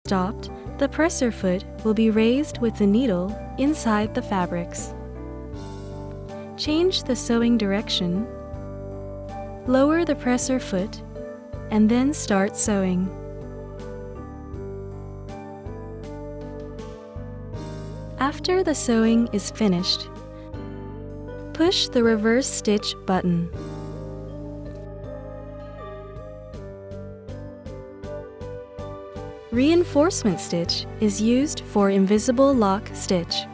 stopped, the presser foot will be raised with the needle inside the fabrics. Change the sewing direction, lower the presser foot, and then start sewing. After the sewing is finished, push the reverse stitch button. Reinforcement stitch is used for invisible lock stitch.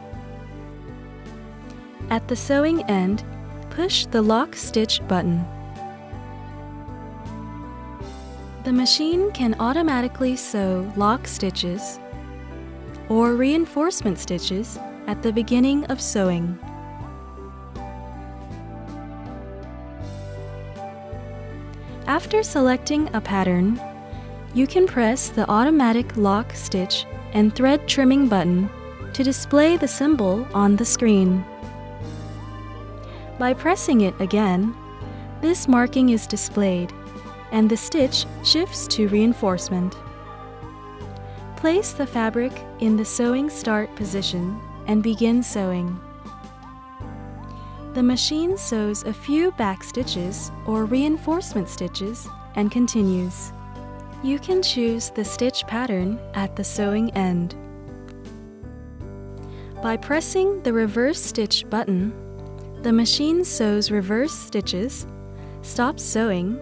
At the sewing end, push the lock stitch button. The machine can automatically sew lock stitches or reinforcement stitches at the beginning of sewing. After selecting a pattern, you can press the automatic lock stitch and thread trimming button to display the symbol on the screen. By pressing it again, this marking is displayed and the stitch shifts to reinforcement. Place the fabric in the sewing start position and begin sewing. The machine sews a few back stitches or reinforcement stitches and continues. You can choose the stitch pattern at the sewing end. By pressing the reverse stitch button, the machine sews reverse stitches, stops sewing,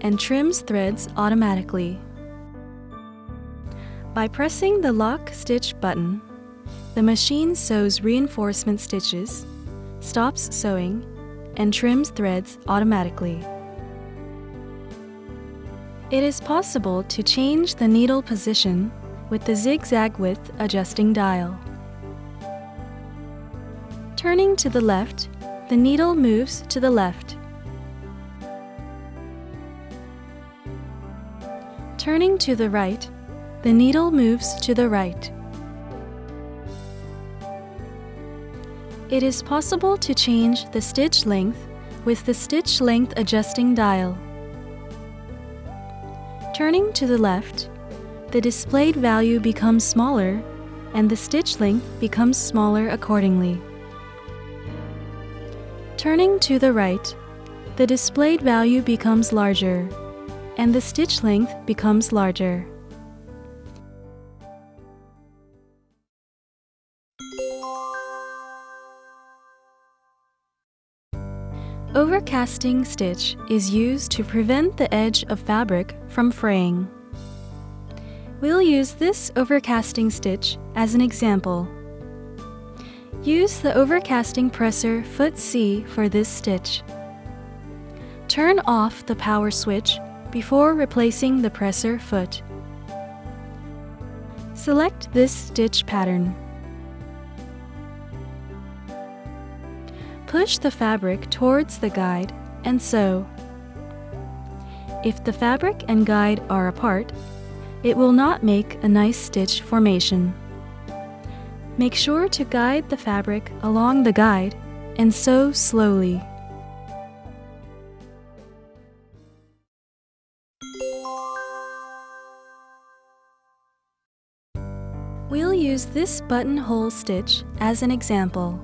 and trims threads automatically. By pressing the lock stitch button, the machine sews reinforcement stitches, stops sewing, and trims threads automatically. It is possible to change the needle position with the zigzag width adjusting dial. Turning to the left, the needle moves to the left. Turning to the right, the needle moves to the right. It is possible to change the stitch length with the stitch length adjusting dial. Turning to the left, the displayed value becomes smaller and the stitch length becomes smaller accordingly. Turning to the right, the displayed value becomes larger and the stitch length becomes larger. Overcasting stitch is used to prevent the edge of fabric from fraying. We'll use this overcasting stitch as an example. Use the overcasting presser foot C for this stitch. Turn off the power switch before replacing the presser foot. Select this stitch pattern. Push the fabric towards the guide and sew. If the fabric and guide are apart, it will not make a nice stitch formation. Make sure to guide the fabric along the guide and sew slowly. We'll use this buttonhole stitch as an example.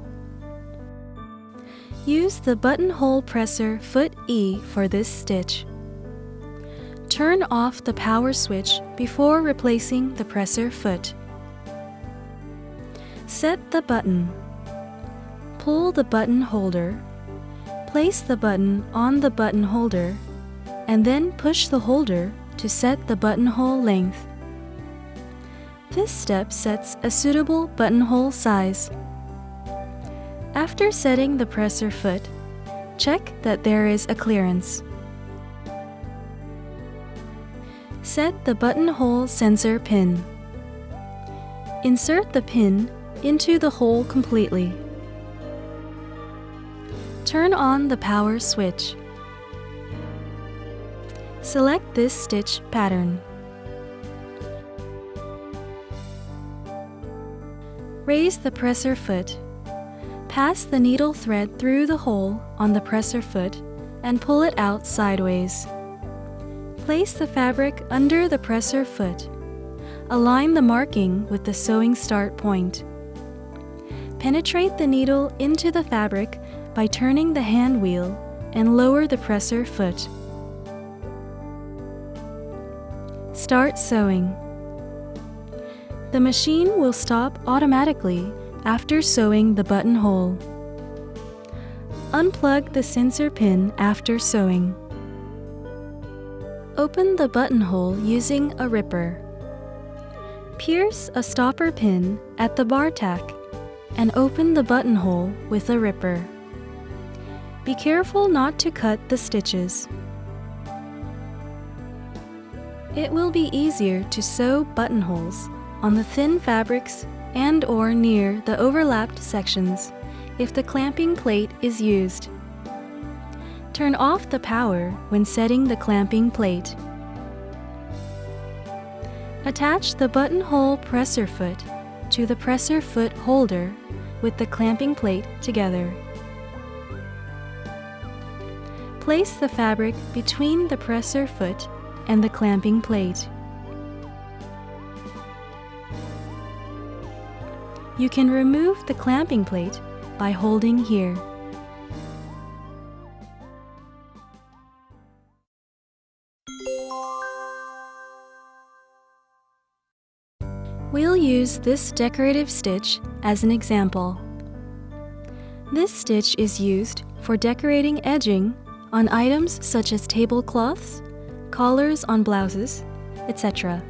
Use the buttonhole presser foot E for this stitch. Turn off the power switch before replacing the presser foot. Set the button. Pull the button holder. Place the button on the button holder and then push the holder to set the buttonhole length. This step sets a suitable buttonhole size. After setting the presser foot, check that there is a clearance. Set the buttonhole sensor pin. Insert the pin into the hole completely. Turn on the power switch. Select this stitch pattern. Raise the presser foot. Pass the needle thread through the hole on the presser foot and pull it out sideways. Place the fabric under the presser foot. align the marking with the sewing start point. Penetrate the needle into the fabric by turning the hand wheel and lower the presser foot. Start sewing. The machine will stop automatically after sewing the buttonhole. Unplug the sensor pin after sewing. Open the buttonhole using a ripper. Pierce a stopper pin at the bar tack and open the buttonhole with a ripper. Be careful not to cut the stitches. It will be easier to sew buttonholes on the thin fabrics and/or near the overlapped sections if the clamping plate is used. Turn off the power when setting the clamping plate. Attach the buttonhole presser foot to the presser foot holder with the clamping plate together. Place the fabric between the presser foot and the clamping plate. You can remove the clamping plate by holding here. We'll use this decorative stitch as an example. This stitch is used for decorating edging on items such as tablecloths, collars on blouses, etc.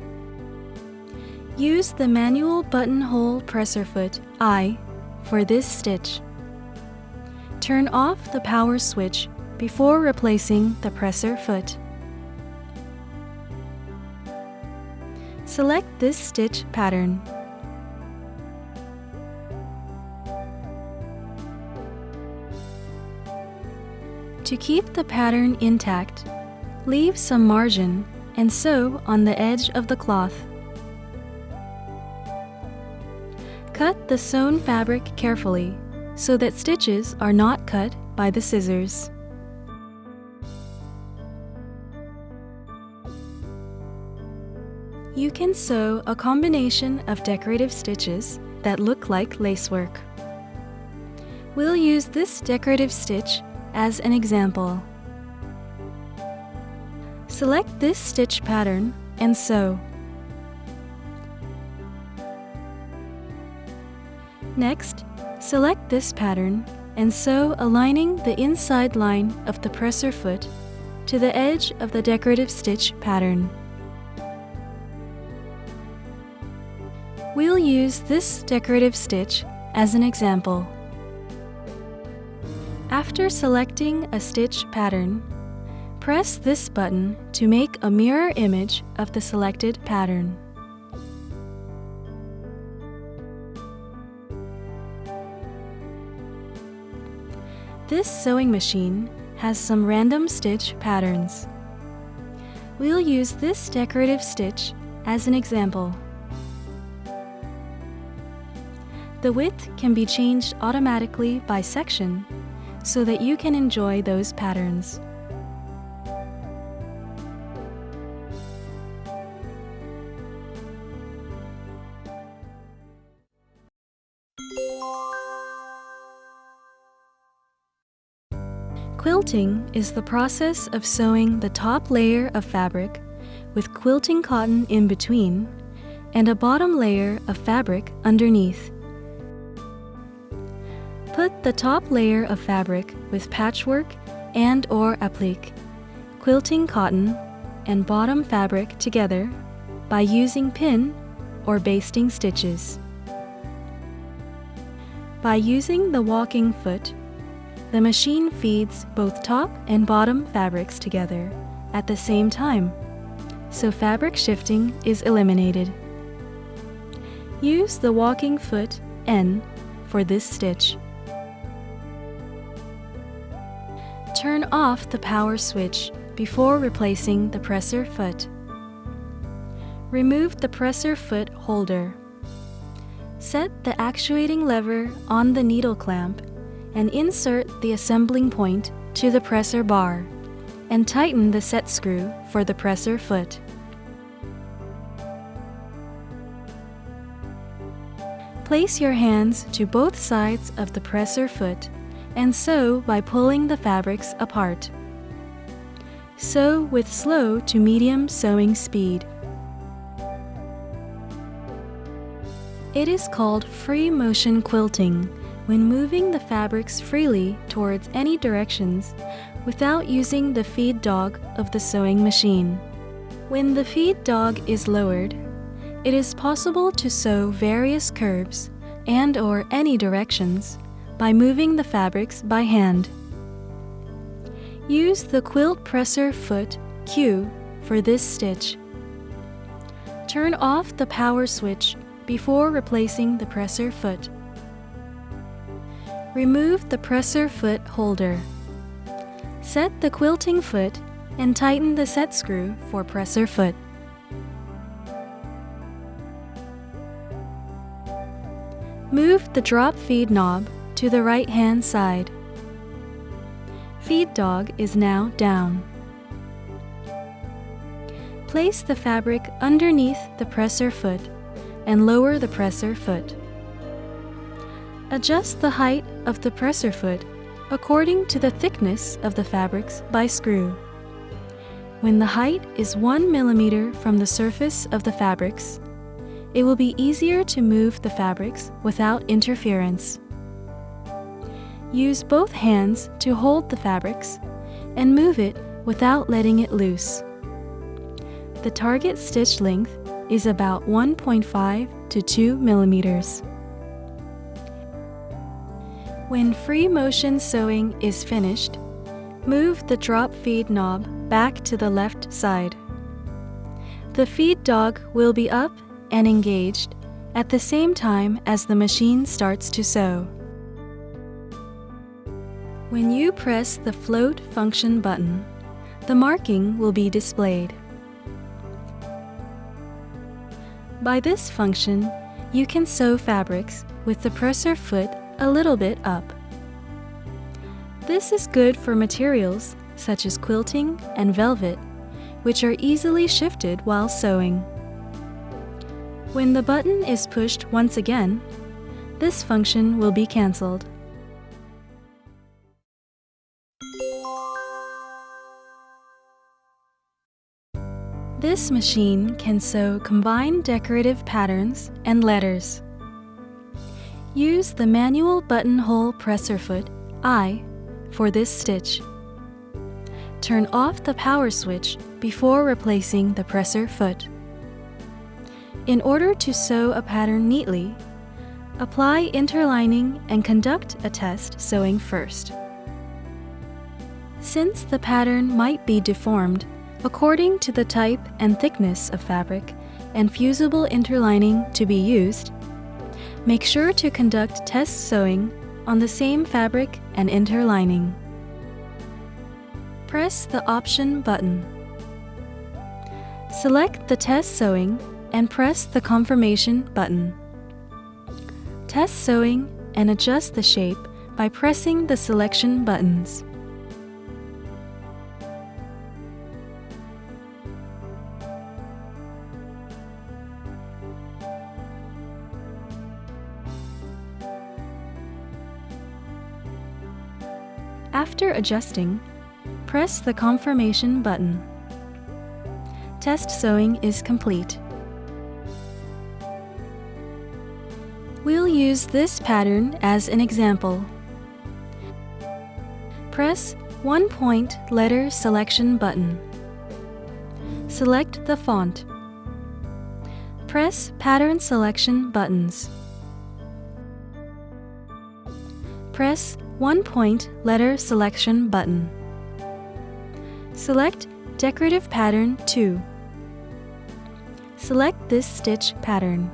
Use the manual buttonhole presser foot I for this stitch. Turn off the power switch before replacing the presser foot. Select this stitch pattern. To keep the pattern intact, leave some margin and sew on the edge of the cloth. Cut the sewn fabric carefully so that stitches are not cut by the scissors. You can sew a combination of decorative stitches that look like lacework. We'll use this decorative stitch as an example. Select this stitch pattern and sew. Next, select this pattern and sew aligning the inside line of the presser foot to the edge of the decorative stitch pattern. We'll use this decorative stitch as an example. After selecting a stitch pattern, press this button to make a mirror image of the selected pattern. This sewing machine has some random stitch patterns. We'll use this decorative stitch as an example. The width can be changed automatically by section so that you can enjoy those patterns. Quilting is the process of sewing the top layer of fabric with quilting cotton in between and a bottom layer of fabric underneath. Put the top layer of fabric with patchwork and/or applique, quilting cotton, and bottom fabric together by using pin or basting stitches. By using the walking foot, the machine feeds both top and bottom fabrics together at the same time, so fabric shifting is eliminated. Use the walking foot N for this stitch. Turn off the power switch before replacing the presser foot. Remove the presser foot holder. Set the actuating lever on the needle clamp and insert the assembling point to the presser bar and tighten the set screw for the presser foot. Place your hands to both sides of the presser foot and sew by pulling the fabrics apart. Sew with slow to medium sewing speed. It is called free motion quilting when moving the fabrics freely towards any directions without using the feed dog of the sewing machine. When the feed dog is lowered, it is possible to sew various curves and/or any directions by moving the fabrics by hand. Use the quilt presser foot Q for this stitch. Turn off the power switch before replacing the presser foot. Remove the presser foot holder. Set the quilting foot and tighten the set screw for presser foot. Move the drop feed knob to the right-hand side. Feed dog is now down. Place the fabric underneath the presser foot and lower the presser foot. Adjust the height of the presser foot according to the thickness of the fabrics by screw. When the height is 1 millimeter from the surface of the fabrics, it will be easier to move the fabrics without interference. Use both hands to hold the fabrics and move it without letting it loose. The target stitch length is about 1.5 to 2 millimeters. When free motion sewing is finished, move the drop feed knob back to the left side. The feed dog will be up and engaged at the same time as the machine starts to sew. When you press the float function button, the marking will be displayed. By this function, you can sew fabrics with the presser foot a little bit up. This is good for materials such as quilting and velvet, which are easily shifted while sewing. When the button is pushed once again, this function will be cancelled. This machine can sew combined decorative patterns and letters. Use the manual buttonhole presser foot I for this stitch. Turn off the power switch before replacing the presser foot. In order to sew a pattern neatly, apply interlining and conduct a test sewing first. Since the pattern might be deformed according to the type and thickness of fabric and fusible interlining to be used, make sure to conduct test sewing on the same fabric and interlining. Press the Option button. Select the test sewing and press the Confirmation button. Test sewing and adjust the shape by pressing the selection buttons. After adjusting, press the Confirmation button. Test sewing is complete. We'll use this pattern as an example. Press one-point letter selection button. Select the font. Press Pattern Selection buttons. Press one-point letter selection button. Select Decorative Pattern 2. Select this stitch pattern.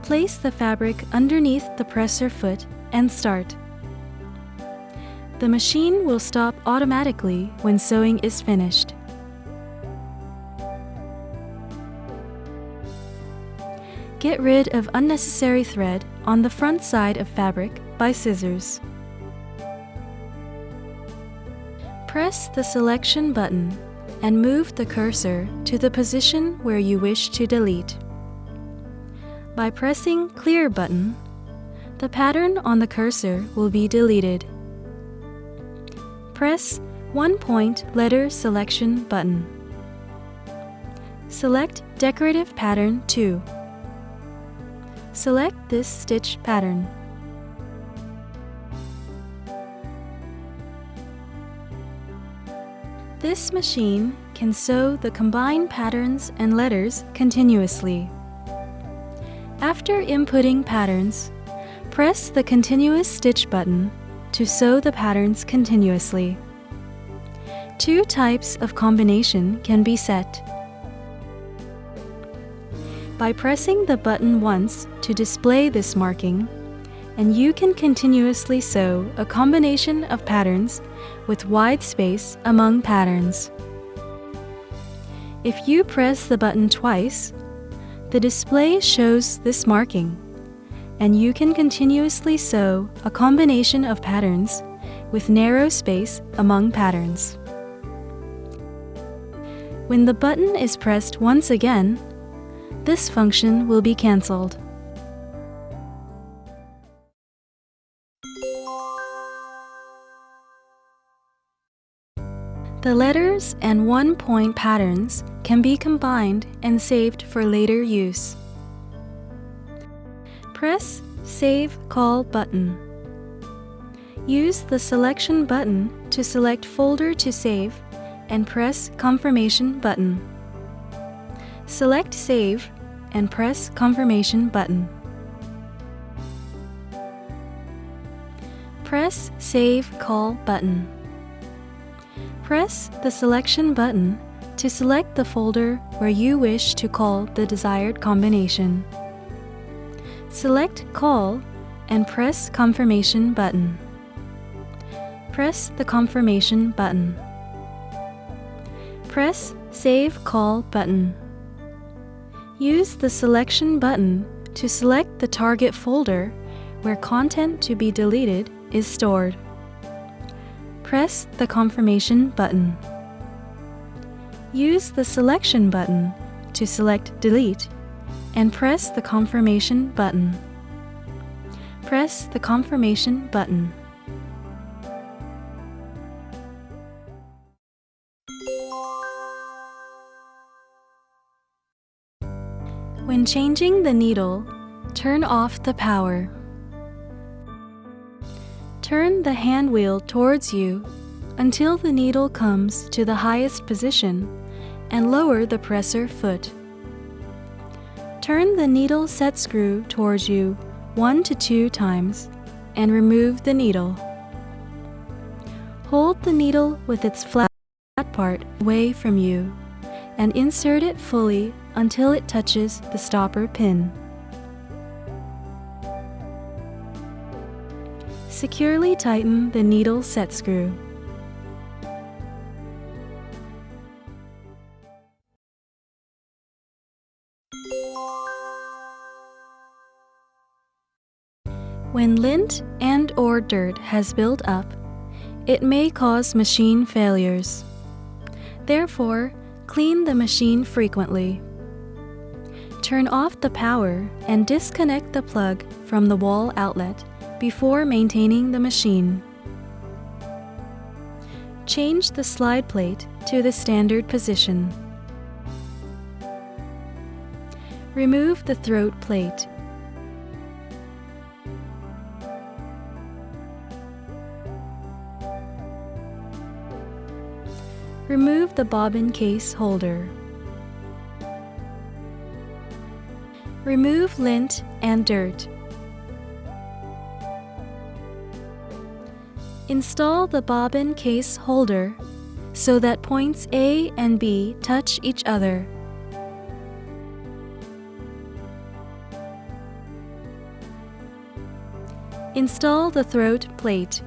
Place the fabric underneath the presser foot and start. The machine will stop automatically when sewing is finished. Get rid of unnecessary thread on the front side of fabric by scissors. Press the selection button and move the cursor to the position where you wish to delete. By pressing Clear button, the pattern on the cursor will be deleted. Press 1-point letter selection button. Select Decorative Pattern 2. Select this stitch pattern. This machine can sew the combined patterns and letters continuously. After inputting patterns, press the Continuous Stitch button to sew the patterns continuously. Two types of combination can be set. By pressing the button once to display this marking, and you can continuously sew a combination of patterns with wide space among patterns. If you press the button twice, the display shows this marking, and you can continuously sew a combination of patterns with narrow space among patterns. When the button is pressed once again, this function will be cancelled. The letters and 1-point patterns can be combined and saved for later use. Press Save Call button. Use the Selection button to select folder to save and press Confirmation button. Select Save and press Confirmation button. Press Save Call button. Press the Selection button to select the folder where you wish to call the desired combination. Select Call and press Confirmation button. Press the Confirmation button. Press Save Call button. Use the Selection button to select the target folder where content to be deleted is stored. Press the Confirmation button. Use the Selection button to select Delete and press the Confirmation button. Press the Confirmation button. When changing the needle, turn off the power. Turn the hand wheel towards you until the needle comes to the highest position and lower the presser foot. Turn the needle set screw towards you 1 to 2 times and remove the needle. Hold the needle with its flat part away from you and insert it fully until it touches the stopper pin. Securely tighten the needle set screw. When lint and/or dirt has built up, it may cause machine failures. Therefore, clean the machine frequently. Turn off the power and disconnect the plug from the wall outlet before maintaining the machine. Change the slide plate to the standard position. Remove the throat plate. Remove the bobbin case holder. Remove lint and dirt. Install the bobbin case holder so that points A and B touch each other. Install the throat plate.